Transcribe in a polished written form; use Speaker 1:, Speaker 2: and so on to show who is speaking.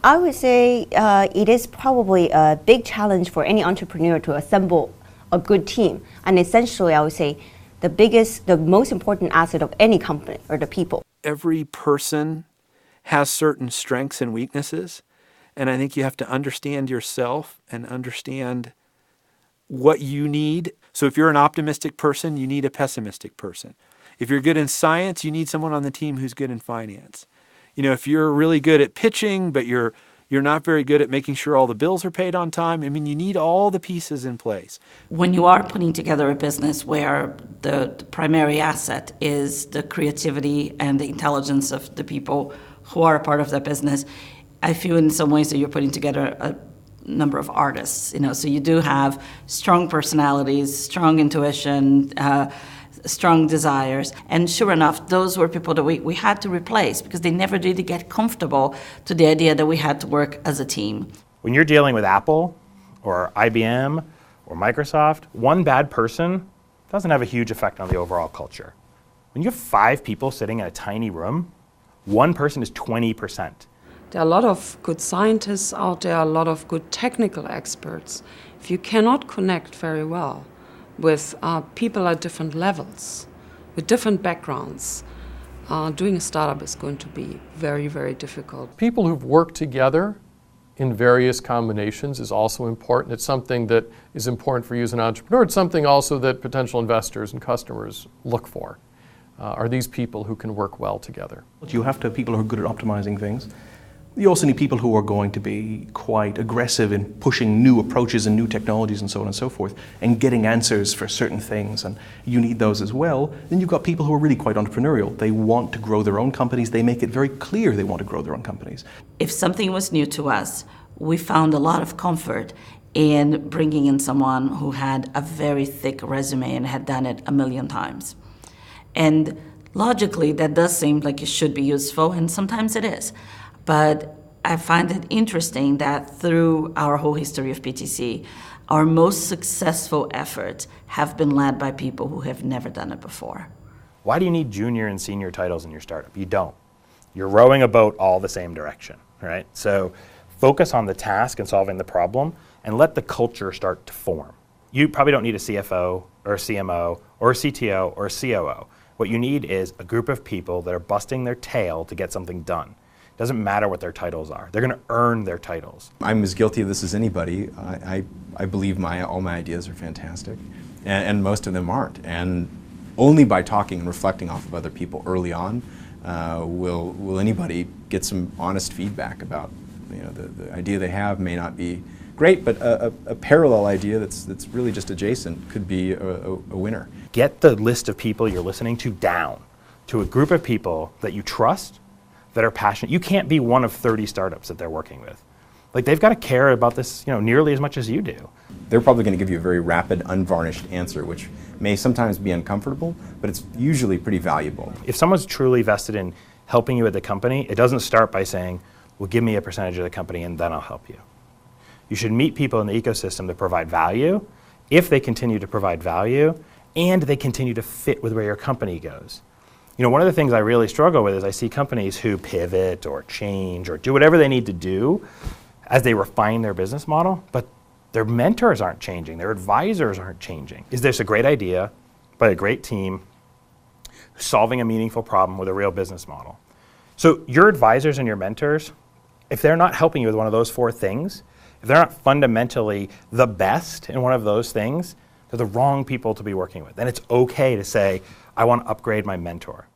Speaker 1: I would say it is probably a big challenge for any entrepreneur to assemble a good team. And essentially, I would say the most important asset of any company are the people.
Speaker 2: Every person has certain strengths and weaknesses. And I think you have to understand yourself and understand what you need. So if you're an optimistic person, you need a pessimistic person. If you're good in science, you need someone on the team who's good in finance. If you're really good at pitching, but you're not very good at making sure all the bills are paid on time, you need all the pieces in place.
Speaker 3: When you are putting together a business where the primary asset is the creativity and the intelligence of the people who are a part of that business, I feel in some ways that you're putting together a number of artists. So you do have strong personalities, strong intuition, strong desires. And sure enough, those were people that we had to replace because they never really get comfortable to the idea that we had to work as a team.
Speaker 4: When you're dealing with Apple or IBM or Microsoft, one bad person doesn't have a huge effect on the overall culture. When you have 5 people sitting in a tiny room, one person is 20%.
Speaker 5: There are a lot of good scientists out there, a lot of good technical experts. If you cannot connect very well with people at different levels, with different backgrounds, doing a startup is going to be very, very difficult.
Speaker 6: People who've worked together in various combinations is also important. It's something that is important for you as an entrepreneur. It's something also that potential investors and customers look for. Are these people who can work well together?
Speaker 7: You have to have people who are good at optimizing things. You also need people who are going to be quite aggressive in pushing new approaches and new technologies and so on and so forth, and getting answers for certain things, and you need those as well. Then you've got people who are really quite entrepreneurial. They want to grow their own companies. They make it very clear they want to grow their own companies.
Speaker 3: If something was new to us, we found a lot of comfort in bringing in someone who had a very thick resume and had done it a million times. And logically, that does seem like it should be useful, and sometimes it is. But I find it interesting that through our whole history of PTC, our most successful efforts have been led by people who have never done it before.
Speaker 4: Why do you need junior and senior titles in your startup? You don't. You're rowing a boat all the same direction, right? So focus on the task and solving the problem, and let the culture start to form. You probably don't need a CFO or a CMO or a CTO or a COO. What you need is a group of people that are busting their tail to get something done. Doesn't matter what their titles are. They're going to earn their titles.
Speaker 8: I'm as guilty of this as anybody. I believe all my ideas are fantastic, and most of them aren't. And only by talking and reflecting off of other people early on will anybody get some honest feedback about the idea they have may not be great, but a parallel idea that's really just adjacent could be a winner.
Speaker 4: Get the list of people you're listening to down to a group of people that you trust, that are passionate. You can't be one of 30 startups that they're working with. Like, they've got to care about this, nearly as much as you do.
Speaker 8: They're probably going to give you a very rapid, unvarnished answer, which may sometimes be uncomfortable, but it's usually pretty valuable.
Speaker 4: If someone's truly vested in helping you at the company, it doesn't start by saying, well, give me a percentage of the company and then I'll help you. You should meet people in the ecosystem that provide value, if they continue to provide value, and they continue to fit with where your company goes. One of the things I really struggle with is I see companies who pivot or change or do whatever they need to do as they refine their business model, but their mentors aren't changing, their advisors aren't changing. Is this a great idea by a great team solving a meaningful problem with a real business model? So your advisors and your mentors, if they're not helping you with one of those 4 things, if they're not fundamentally the best in one of those things, they're the wrong people to be working with. And it's okay to say, I want to upgrade my mentor.